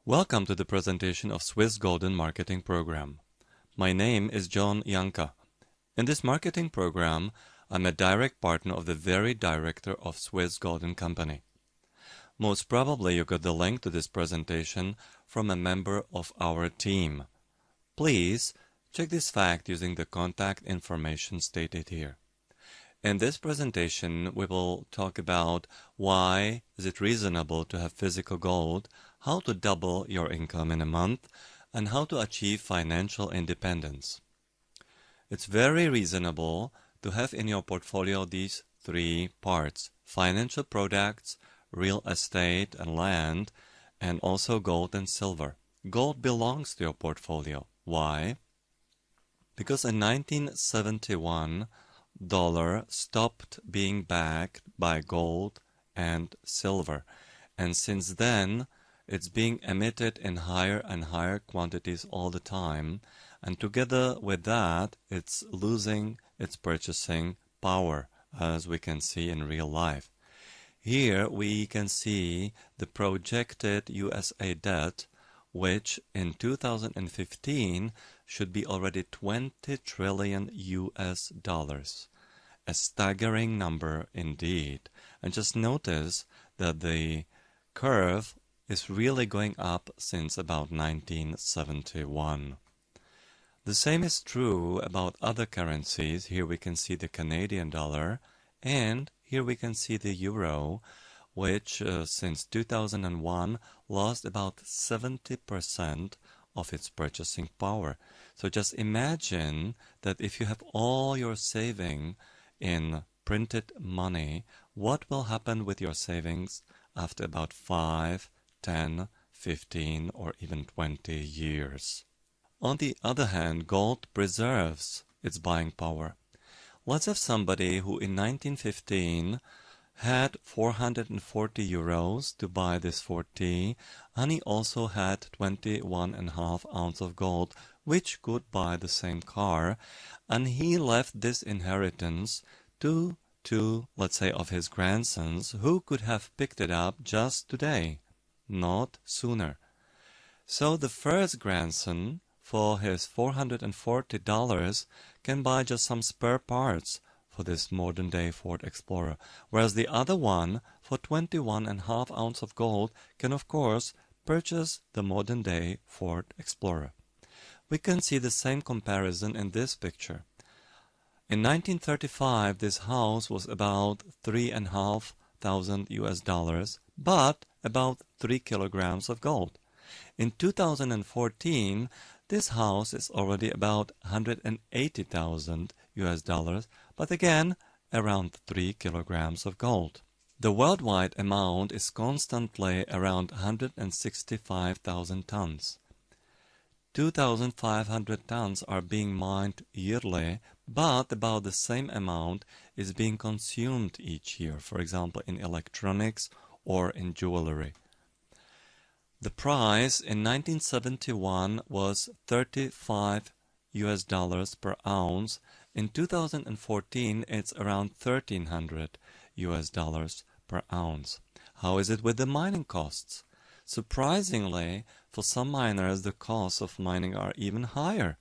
Welcome to the presentation of Swissgolden Marketing Program. My name is John Janka. In this marketing program, I'm a direct partner of the very director of Swissgolden Company. Most probably you got the link to this presentation from a member of our team. Please check this fact using the contact information stated here. In this presentation, we will talk about why is it reasonable to have physical gold, how to double your income in a month, and how to achieve financial independence. It's very reasonable to have in your portfolio these three parts: financial products, real estate and land, and also gold and silver. Gold belongs to your portfolio. Why? Because in 1971, dollar stopped being backed by gold and silver, and since then it's being emitted in higher and higher quantities all the time, and together with that it's losing its purchasing power, as we can see in real life. Here we can see the projected USA debt, which in 2015 should be already 20 trillion US dollars. A staggering number indeed. And just notice that the curve is really going up since about 1971. The same is true about other currencies. Here we can see the Canadian dollar, and here we can see the euro, which since 2001 lost about 70% of its purchasing power. So just imagine that if you have all your saving in printed money, what will happen with your savings after about 5, 10, 15, or even 20 years? On the other hand, gold preserves its buying power. Let's have somebody who in 1915 had 440 euros to buy this 40, and he also had 21.5 ounces of gold, which could buy the same car, and he left this inheritance to two, let's say, of his grandsons, who could have picked it up just today, not sooner. So the first grandson, for his $440, can buy just some spare parts for this modern-day Ford Explorer, whereas the other one, for 21.5 ounces of gold, can of course purchase the modern-day Ford Explorer. We can see the same comparison in this picture. In 1935, this house was about 3,500 US dollars, but about 3 kilograms of gold. In 2014, this house is already about 180,000 US dollars, but again, around 3 kilograms of gold. The worldwide amount is constantly around 165,000 tons. 2,500 tons are being mined yearly, but about the same amount is being consumed each year, for example, in electronics or in jewelry. The price in 1971 was 35 US dollars per ounce. In 2014, it's around 1,300 US dollars per ounce. How is it with the mining costs? Surprisingly, for some miners, the costs of mining are even higher.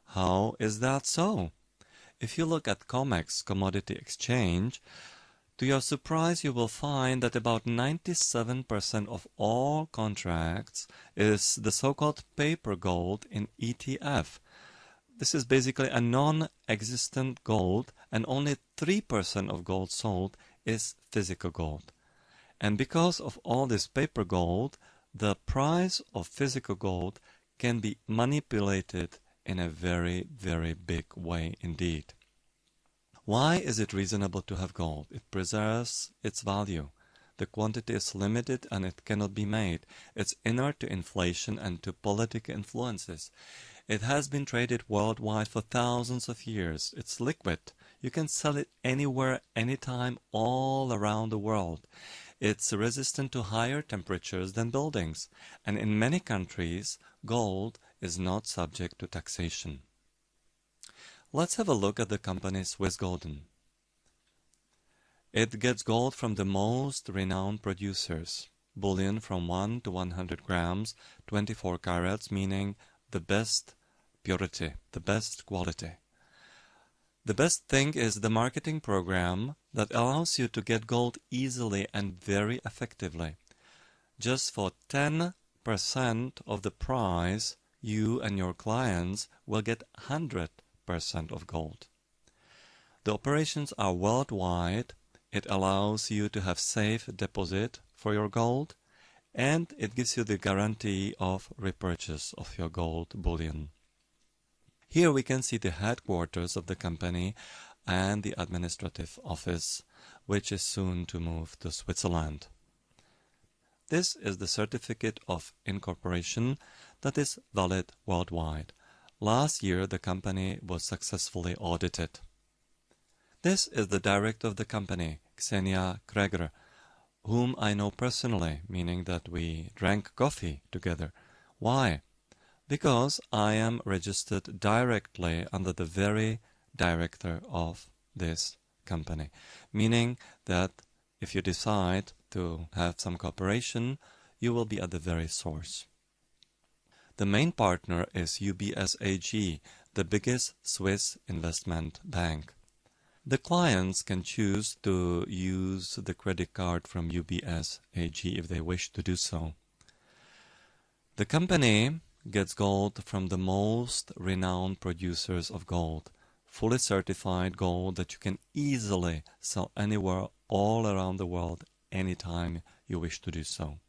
How is that so? If you look at COMEX, Commodity Exchange, to your surprise, you will find that about 97% of all contracts is the so-called paper gold in ETF. This is basically a non-existent gold, and only 3% of gold sold is physical gold. And because of all this paper gold, the price of physical gold can be manipulated in a very, very big way indeed. Why is it reasonable to have gold? It preserves its value. The quantity is limited and it cannot be made. It's inert to inflation and to political influences. It has been traded worldwide for thousands of years. It's liquid. You can sell it anywhere, anytime, all around the world. It's resistant to higher temperatures than buildings. And in many countries, gold is not subject to taxation. Let's have a look at the company Swissgolden. It gets gold from the most renowned producers. bullion from 1 to 100 grams, 24 carats, meaning the best purity, the best quality. The best thing is the marketing program that allows you to get gold easily and very effectively. Just for 10% of the price, you and your clients will get 100% of gold. The operations are worldwide. It allows you to have safe deposit for your gold, and it gives you the guarantee of repurchase of your gold bullion. Here we can see the headquarters of the company and the administrative office, which is soon to move to Switzerland. This is the certificate of incorporation that is valid worldwide. Last year the company was successfully audited. This is the director of the company, Ksenia Kreger, whom I know personally, meaning that we drank coffee together. Why? Because I am registered directly under the very director of this company, meaning that if you decide to have some cooperation, you will be at the very source. The main partner is UBS AG, the biggest Swiss investment bank. The clients can choose to use the credit card from UBS AG if they wish to do so. The company gets gold from the most renowned producers of gold, fully certified gold that you can easily sell anywhere all around the world anytime you wish to do so.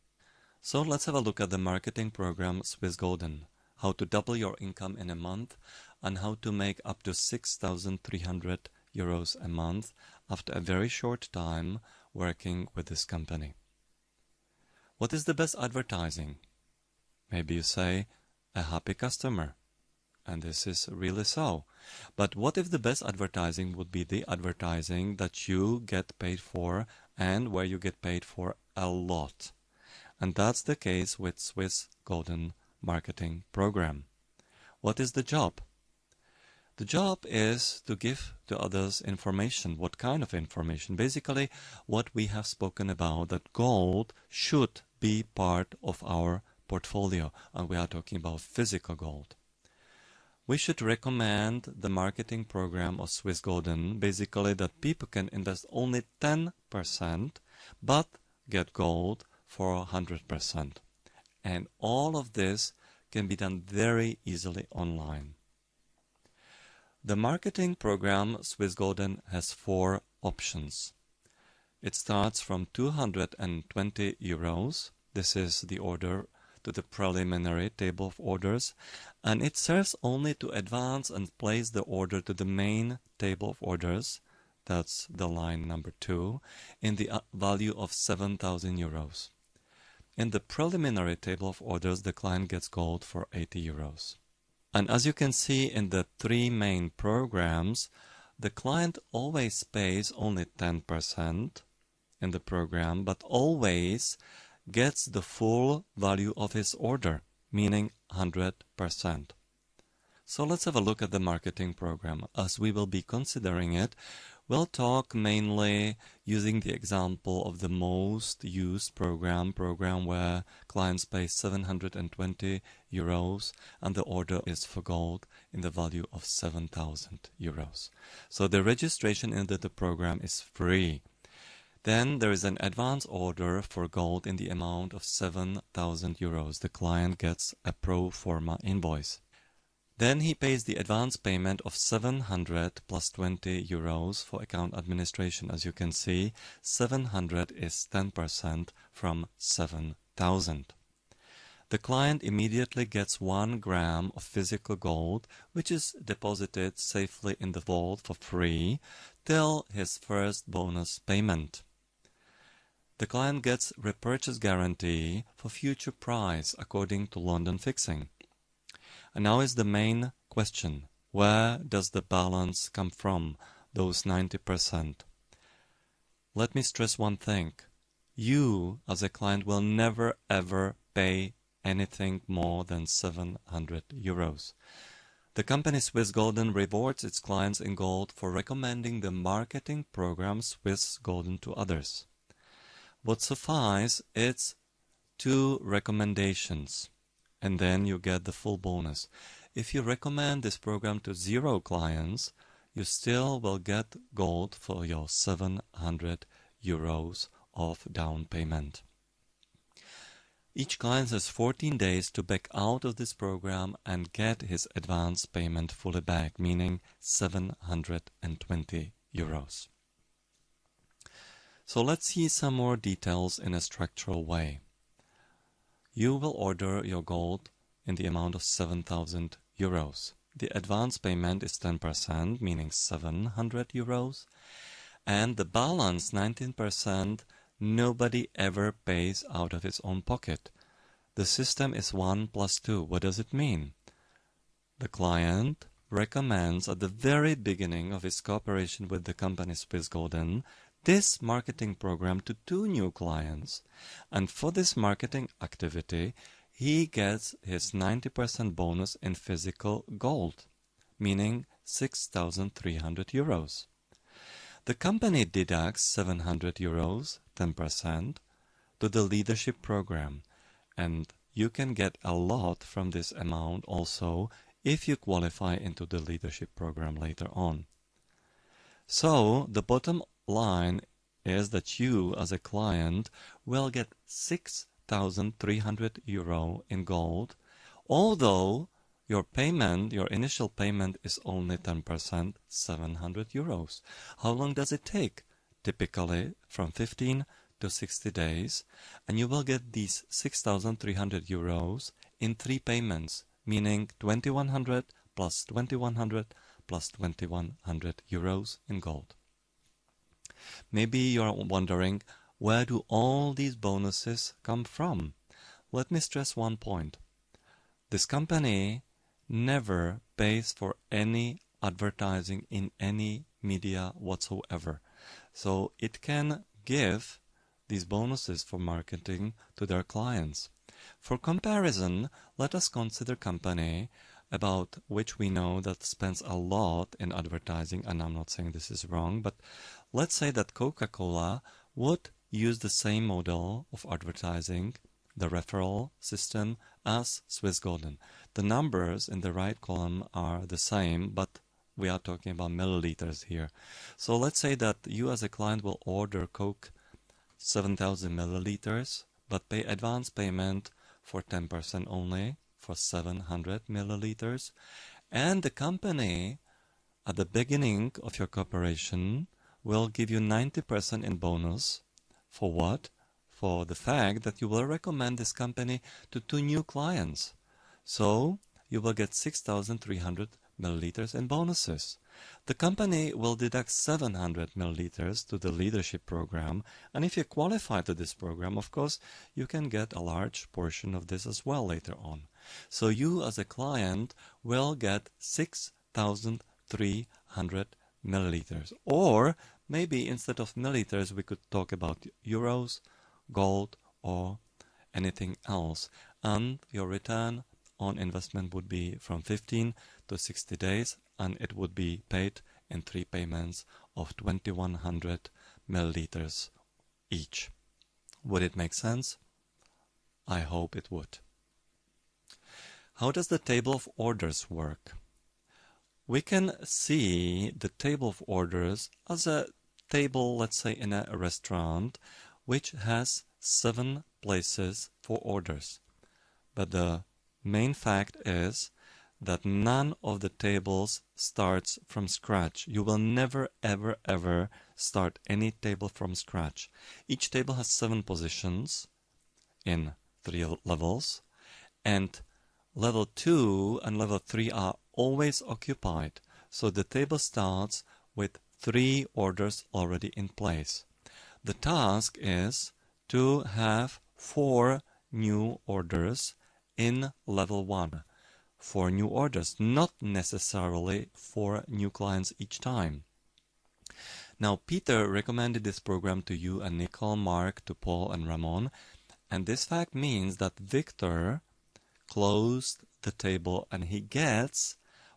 So let's have a look at the marketing program Swissgolden, how to double your income in a month and how to make up to 6,300 euros a month after a very short time working with this company. What is the best advertising? Maybe you say, a happy customer. And this is really so. But what if the best advertising would be the advertising that you get paid for and where you get paid for a lot? And that's the case with Swissgolden marketing program. What is the job? The job is to give to others information. What kind of information? Basically, what we have spoken about, that gold should be part of our portfolio, and we are talking about physical gold. We should recommend the marketing program of Swissgolden, basically that people can invest only 10% but get gold for 100%. And all of this can be done very easily online. The marketing program Swissgolden has 4 options. It starts from 220 euros. This is the order to the preliminary table of orders, and it serves only to advance and place the order to the main table of orders, that's the line number 2, in the value of 7,000 euros. In the preliminary table of orders, the client gets gold for 80 euros. And as you can see in the 3 main programs, the client always pays only 10% in the program, but always gets the full value of his order, meaning 100%. So let's have a look at the marketing program. As we will be considering it, we'll talk mainly using the example of the most used program where clients pay 720 euros and the order is for gold in the value of 7,000 euros. So the registration into the program is free. Then there is an advance order for gold in the amount of 7,000 euros. The client gets a pro forma invoice. Then he pays the advance payment of 700 plus 20 euros for account administration. As you can see, 700 is 10% from 7,000. The client immediately gets 1 gram of physical gold, which is deposited safely in the vault for free till his first bonus payment. The client gets repurchase guarantee for future price according to London fixing. And now is the main question. Where does the balance come from, those 90%? Let me stress one thing. You, as a client, will never ever pay anything more than 700 euros. The company Swissgolden rewards its clients in gold for recommending the marketing program Swissgolden to others. What suffices is 2 recommendations, and then you get the full bonus. If you recommend this program to 0 clients, you still will get gold for your 700 euros of down payment. Each client has 14 days to back out of this program and get his advance payment fully back, meaning 720 euros. So let's see some more details in a structural way. You will order your gold in the amount of 7,000 euros. The advance payment is 10%, meaning 700 euros, and the balance, 19%, nobody ever pays out of his own pocket. The system is 1 plus 2. What does it mean? The client recommends at the very beginning of his cooperation with the company Swissgolden this marketing program to 2 new clients, and for this marketing activity he gets his 90% bonus in physical gold, meaning 6,300 euros. The company deducts 700 euros, 10%, to the leadership program, and you can get a lot from this amount also if you qualify into the leadership program later on. So the bottom line is that you as a client will get 6,300 euro in gold, although your payment, your initial payment is only 10%, 700 euros. How long does it take? Typically from 15 to 60 days, and you will get these 6,300 euros in 3 payments, meaning 2,100 plus 2,100 plus 2,100 euros in gold. Maybe you're wondering, where do all these bonuses come from? Let me stress one point. This company never pays for any advertising in any media whatsoever. So it can give these bonuses for marketing to their clients. For comparison, let us consider a company about which we know that spends a lot in advertising, and I'm not saying this is wrong, but let's say that Coca-Cola would use the same model of advertising, the referral system, as Swissgolden. The numbers in the right column are the same, but we are talking about milliliters here. So let's say that you as a client will order Coke 7,000 milliliters, but pay advance payment for 10% only, for 700 milliliters. And the company, at the beginning of your cooperation, will give you 90% in bonus. For what? For the fact that you will recommend this company to 2 new clients. So you will get 6,300 milliliters in bonuses. The company will deduct 700 milliliters to the leadership program, and if you qualify to this program, of course, you can get a large portion of this as well later on. So you as a client will get 6,300 milliliters, or maybe instead of milliliters we could talk about euros, gold, or anything else, and your return on investment would be from 15 to 60 days, and it would be paid in 3 payments of 2,100 milliliters each. Would it make sense? I hope it would. How does the table of orders work? We can see the table of orders as a table, let's say in a restaurant, which has 7 places for orders. But the main fact is that none of the tables starts from scratch. You will never ever ever start any table from scratch. Each table has 7 positions in 3 levels, and level 2 and level 3 are always occupied. So the table starts with 3 orders already in place. The task is to have 4 new orders in level 1. 4 new orders, not necessarily 4 new clients each time. Now, Peter recommended this program to you and Nicole, Mark, to Paul and Ramon, and this fact means that Victor closed the table and he gets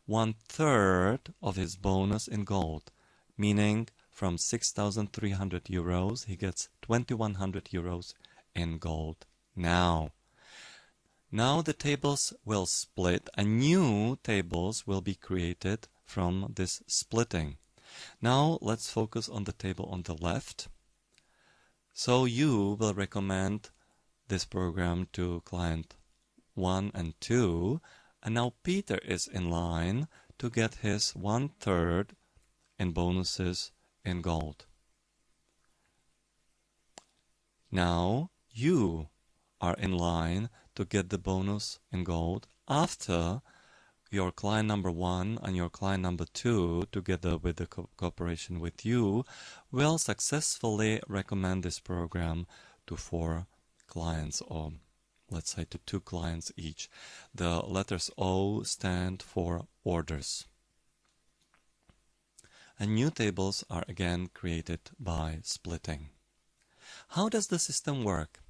1/3 of his bonus in gold, meaning from 6,300 euros he gets 2,100 euros in gold Now the tables will split and new tables will be created from this splitting. Now let's focus on the table on the left. So you will recommend this program to client 1 and 2, and now Peter is in line to get his 1/3 in bonuses in gold. Now you are in line to get the bonus in gold after your client number 1 and your client number 2, together with the cooperation with you, will successfully recommend this program to 4 clients, or let's say to 2 clients each. The letters O stand for orders. And new tables are again created by splitting. How does the system work?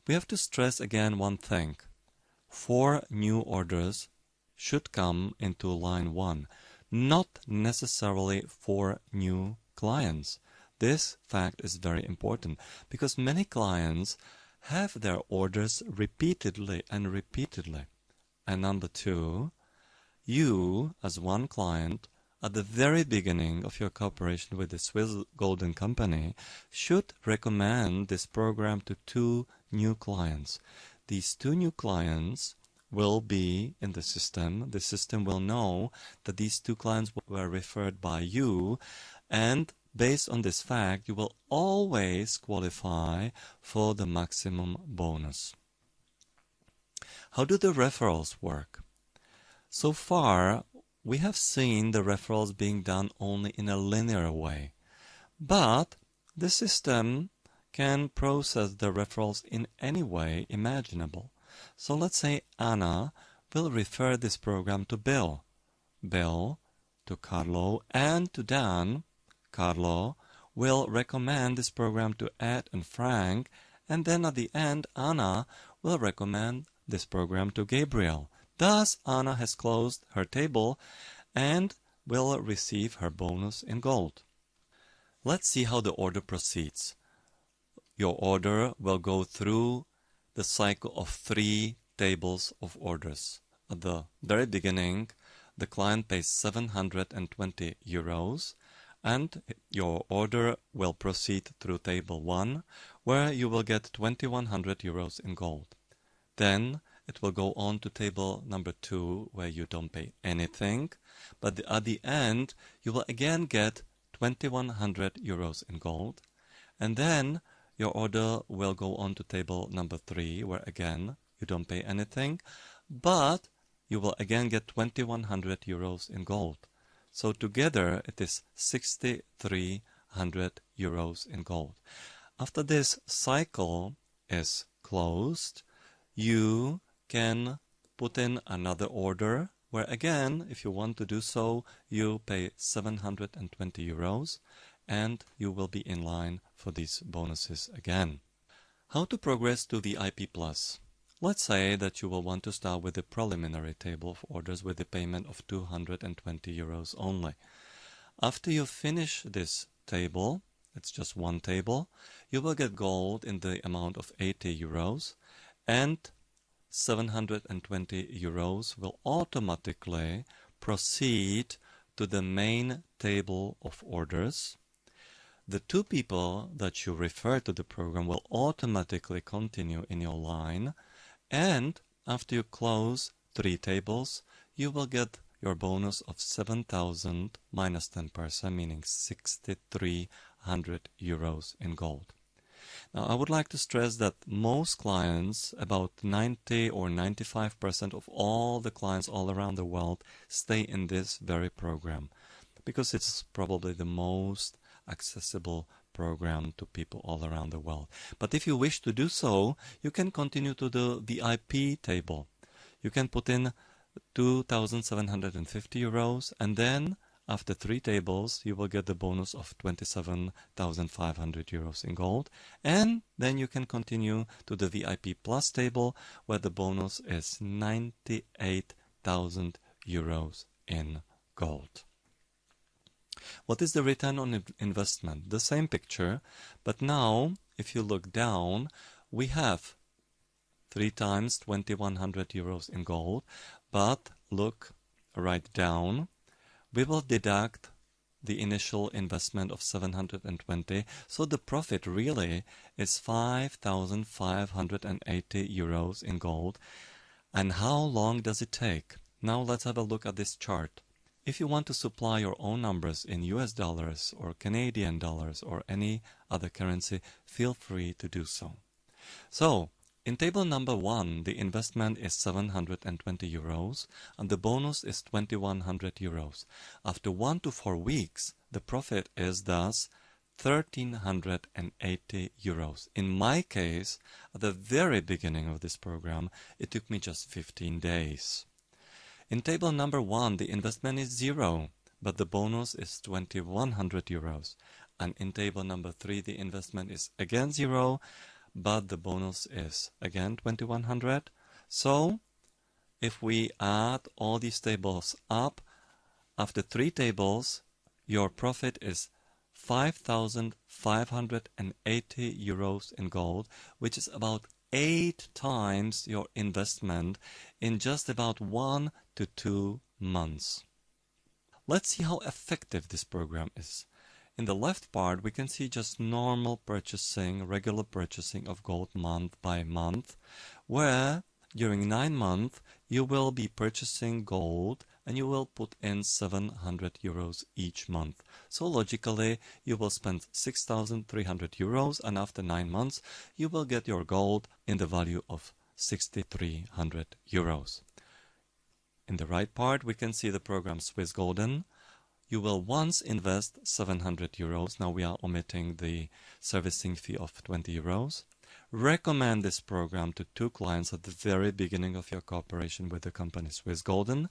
We have to stress again one thing. 4 new orders should come into line 1, not necessarily 4 new clients. This fact is very important because many clients have their orders repeatedly and repeatedly. And number 2, you as one client at the very beginning of your cooperation with the Swissgolden company should recommend this program to 2 new clients. These 2 new clients will be in the system. The system will know that these 2 clients were referred by you, and based on this fact, you will always qualify for the maximum bonus. How do the referrals work? So far, we have seen the referrals being done only in a linear way, but the system can process the referrals in any way imaginable. So let's say Anna will refer this program to Bill, Bill to Carlo, and to Dan. Carlo will recommend this program to Ed and Frank, and then at the end Anna will recommend this program to Gabriel. Thus Anna has closed her table and will receive her bonus in gold. Let's see how the order proceeds. Your order will go through the cycle of 3 tables of orders. At the very beginning, the client pays 720 euros, and your order will proceed through table 1, where you will get 2100 euros in gold. Then it will go on to table number 2, where you don't pay anything, but at the end you will again get 2100 euros in gold, and then your order will go on to table number 3, where again you don't pay anything, but you will again get 2100 euros in gold. So together it is 6300 euros in gold. After this cycle is closed, you can put in another order, where again, if you want to do so, you pay 720 euros, and you will be in line for these bonuses again. How to progress to VIP Plus? Let's say that you will want to start with the preliminary table of orders with the payment of 220 euros only. After you finish this table, it's just one table, you will get gold in the amount of 80 euros, and 720 euros will automatically proceed to the main table of orders. The 2 people that you refer to the program will automatically continue in your line, and after you close 3 tables, you will get your bonus of 7,000 minus 10%, meaning 6,300 euros in gold. Now, I would like to stress that most clients, about 90 or 95% of all the clients all around the world, stay in this very program, because it's probably the most accessible program to people all around the world. But if you wish to do so, you can continue to the VIP table. You can put in 2,750 euros, and then after 3 tables you will get the bonus of 27,500 euros in gold, and then you can continue to the VIP Plus table, where the bonus is 98,000 euros in gold. What is the return on investment? The same picture, but now if you look down, we have 3 times 2100 euros in gold, but look right down. We will deduct the initial investment of 720, so the profit really is 5,580 euros in gold. And how long does it take? Now let's have a look at this chart. If you want to supply your own numbers in US dollars or Canadian dollars or any other currency, feel free to do so. So, in table number 1, the investment is 720 euros and the bonus is 2100 euros. After 1 to 4 weeks, the profit is thus 1380 euros. In my case, at the very beginning of this program, it took me just 15 days. In table number 1, the investment is 0, but the bonus is 2100 euros. And in table number 3, the investment is again 0, but the bonus is again 2100. So if we add all these tables up, after 3 tables, your profit is 5,580 euros in gold, which is about 8 times your investment in just about 1 to 2 months. Let's see how effective this program is. In the left part, we can see just normal purchasing, regular purchasing of gold month by month, where during 9 months you will be purchasing gold and you will put in 700 euros each month. So logically, you will spend 6,300 euros and after 9 months, you will get your gold in the value of 6,300 euros. In the right part, we can see the program Swissgolden. You will once invest 700 euros. Now we are omitting the servicing fee of 20 euros. Recommend this program to 2 clients at the very beginning of your cooperation with the company Swissgolden.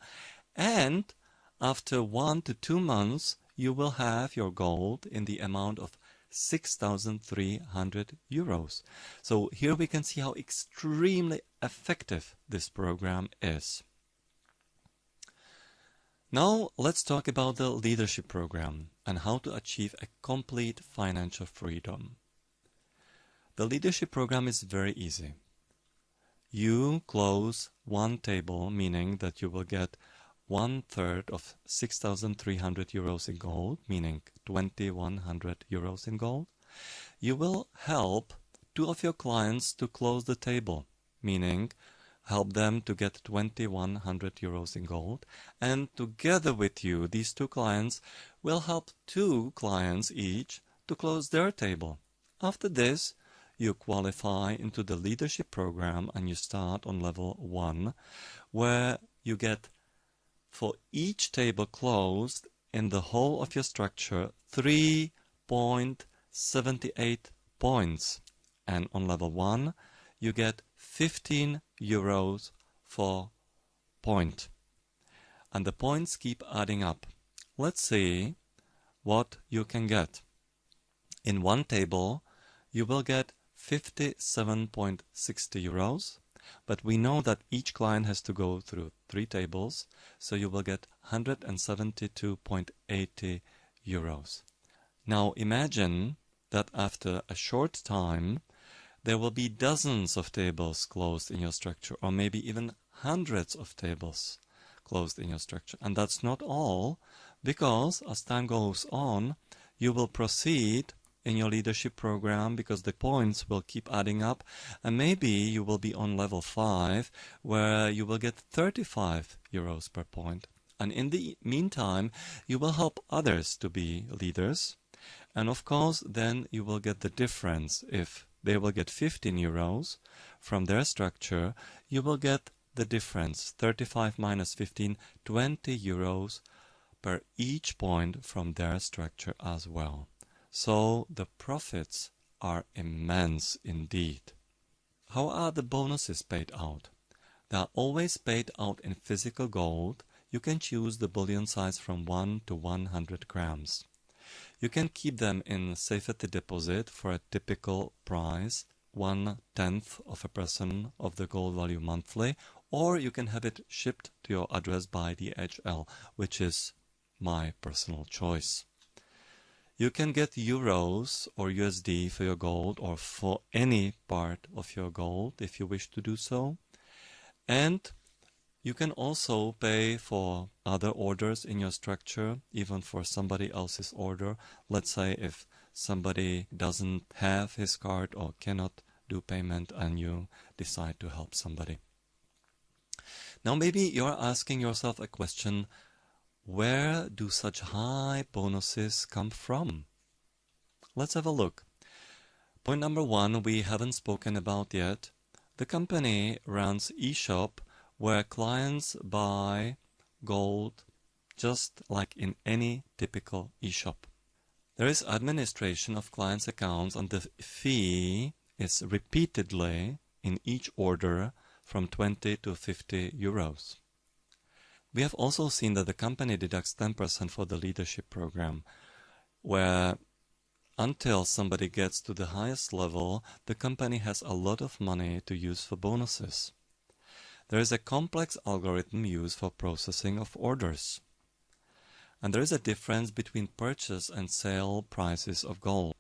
And after 1 to 2 months, you will have your gold in the amount of 6,300 euros. So here we can see how extremely effective this program is. Now let's talk about the leadership program and how to achieve a complete financial freedom. The leadership program is very easy. You close 1 table, meaning that you will get 1/3 of 6,300 euros in gold, meaning 2,100 euros in gold. You will help 2 of your clients to close the table, meaning help them to get 2,100 euros in gold, and together with you, these 2 clients will help 2 clients each to close their table. After this, you qualify into the leadership program and you start on level 1, where you get for each table closed in the whole of your structure 3.78 points, and on level 1 you get 15 euros for point, and the points keep adding up. Let's see what you can get. In 1 table you will get 57.60 euros, but we know that each client has to go through 3 tables, so you will get 172.80 euros. Now imagine that after a short time there will be dozens of tables closed in your structure, or maybe even hundreds of tables closed in your structure. And that's not all, because as time goes on, you will proceed in your leadership program because the points will keep adding up, and maybe you will be on level 5 where you will get 35 euros per point. And in the meantime, you will help others to be leaders, and of course then you will get the difference. If they will get 15 euros from their structure, you will get the difference, 35 minus 15, 20 euros per each point from their structure as well. So the profits are immense indeed. How are the bonuses paid out? They are always paid out in physical gold. You can choose the bullion size from 1 to 100 grams. You can keep them in safety deposit for a typical price, 1/10 of a percent of the gold value monthly, or you can have it shipped to your address by DHL, which is my personal choice. You can get euros or USD for your gold or for any part of your gold if you wish to do so. And you can also pay for other orders in your structure, even for somebody else's order. Let's say if somebody doesn't have his card or cannot do payment and you decide to help somebody. Now maybe you're asking yourself a question, where do such high bonuses come from? Let's have a look. Point number one, we haven't spoken about yet. The company runs eShop where clients buy gold just like in any typical eShop. There is administration of clients' accounts and the fee is repeatedly in each order from 20 to 50 euros. We have also seen that the company deducts 10% for the leadership program, where until somebody gets to the highest level, the company has a lot of money to use for bonuses. There is a complex algorithm used for processing of orders. And there is a difference between purchase and sale prices of gold.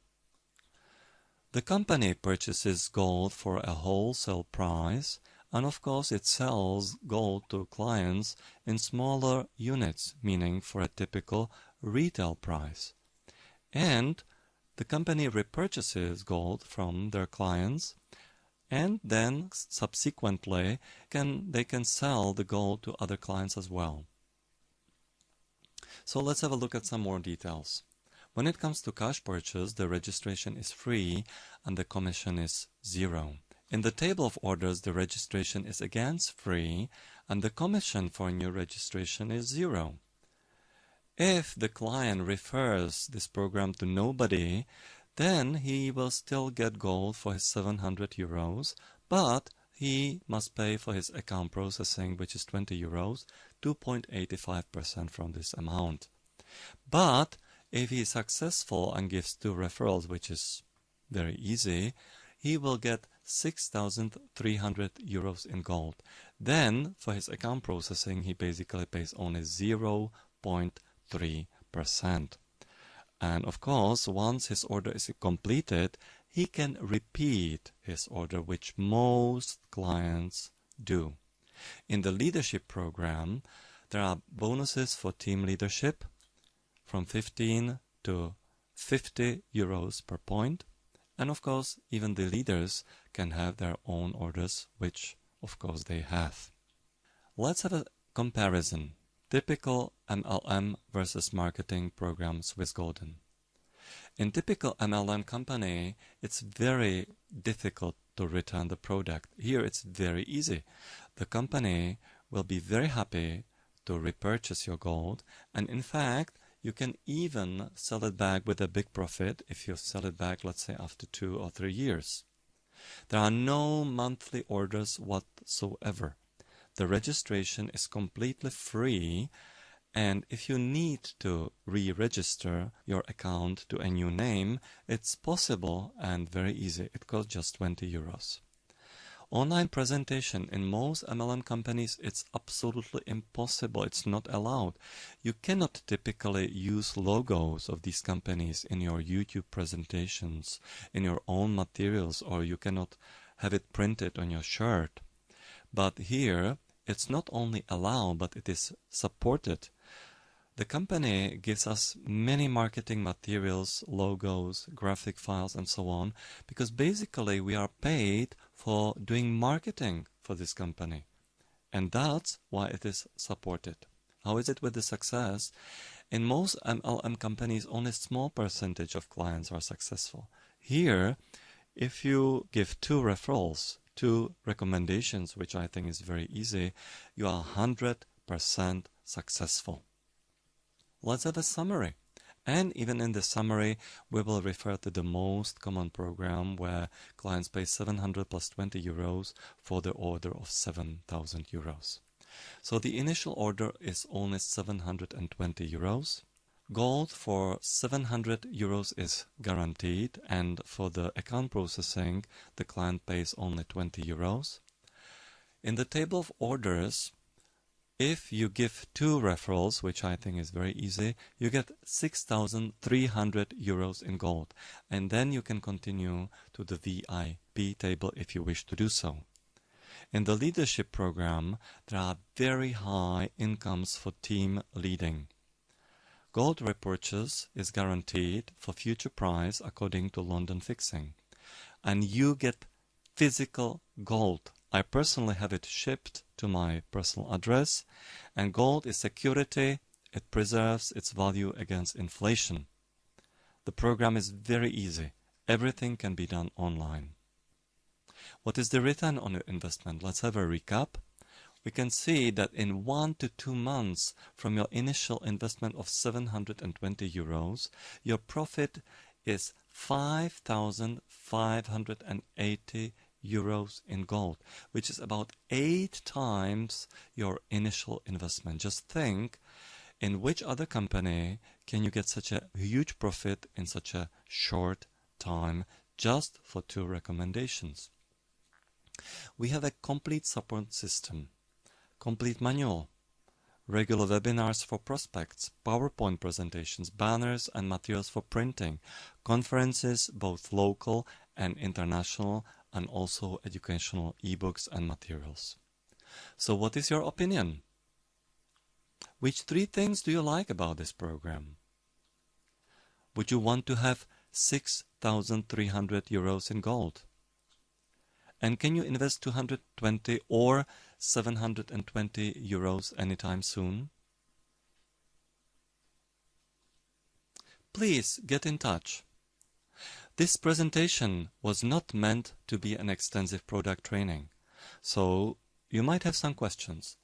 The company purchases gold for a wholesale price, and of course it sells gold to clients in smaller units, meaning for a typical retail price. And the company repurchases gold from their clients, and then subsequently they can sell the gold to other clients as well. So let's have a look at some more details. When it comes to cash purchase, the registration is free and the commission is 0. In the table of orders, the registration is again free and the commission for new registration is 0. If the client refers this program to nobody, then he will still get gold for his 700 euros, but he must pay for his account processing, which is 20 euros, 2.85% from this amount. But if he is successful and gives 2 referrals, which is very easy, he will get 6,300 euros in gold. Then, for his account processing, he basically pays only 0.3%. And of course, once his order is completed, he can repeat his order, which most clients do. In the leadership program, there are bonuses for team leadership from 15 to 50 euros per point. And of course, even the leaders can have their own orders, which of course they have. Let's have a comparison. Typical MLM versus marketing program Swissgolden. In typical MLM company, it's very difficult to return the product. Here it's very easy. The company will be very happy to repurchase your gold, and in fact, you can even sell it back with a big profit if you sell it back, let's say, after 2 or 3 years. There are no monthly orders whatsoever. The registration is completely free, and if you need to re-register your account to a new name, it's possible and very easy. It costs just 20 euros. Online presentation in most MLM companies, it's absolutely impossible. It's not allowed. You cannot typically use logos of these companies in your YouTube presentations, in your own materials, or you cannot have it printed on your shirt. But here, it's not only allowed, but it is supported. The company gives us many marketing materials, logos, graphic files, and so on, because basically we are paid for doing marketing for this company. And that's why it is supported. How is it with the success? In most MLM companies, only a small percentage of clients are successful. Here, if you give 2 referrals, 2 recommendations, which I think is very easy, you are 100% successful. Let's have a summary. And even in the summary, we will refer to the most common program where clients pay 700 plus 20 euros for the order of 7,000 euros. So the initial order is only 720 euros. Gold for 700 euros is guaranteed, and for the account processing, the client pays only 20 euros. In the table of orders, If you give 2 referrals, which I think is very easy, you get 6,300 euros in gold. And then you can continue to the VIP table if you wish to do so. In the leadership program, there are very high incomes for team leading. Gold repurchase is guaranteed for future price according to London fixing. And you get physical gold. I personally have it shipped to my personal address, and gold is security. It preserves its value against inflation. The program is very easy. Everything can be done online. What is the return on your investment? Let's have a recap. We can see that in 1 to 2 months from your initial investment of 720 euros, your profit is 5,580 euros in gold, which is about 8 times your initial investment. Just think, in which other company can you get such a huge profit in such a short time just for 2 recommendations? We have a complete support system, complete manual, regular webinars for prospects, PowerPoint presentations, banners and materials for printing, conferences both local and international, and also educational ebooks and materials. So what is your opinion? Which 3 things do you like about this program? Would you want to have 6,300 euros in gold? And can you invest 220 or 720 euros anytime soon? Please get in touch. This presentation was not meant to be an extensive product training, so you might have some questions.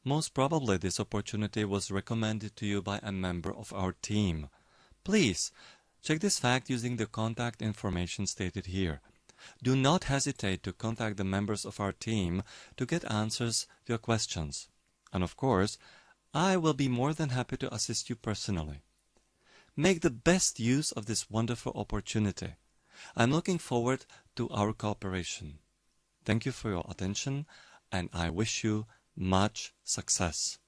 Most probably this opportunity was recommended to you by a member of our team. Please check this fact using the contact information stated here. Do not hesitate to contact the members of our team to get answers to your questions. And of course, I will be more than happy to assist you personally. Make the best use of this wonderful opportunity. I'm looking forward to our cooperation. Thank you for your attention, and I wish you much success.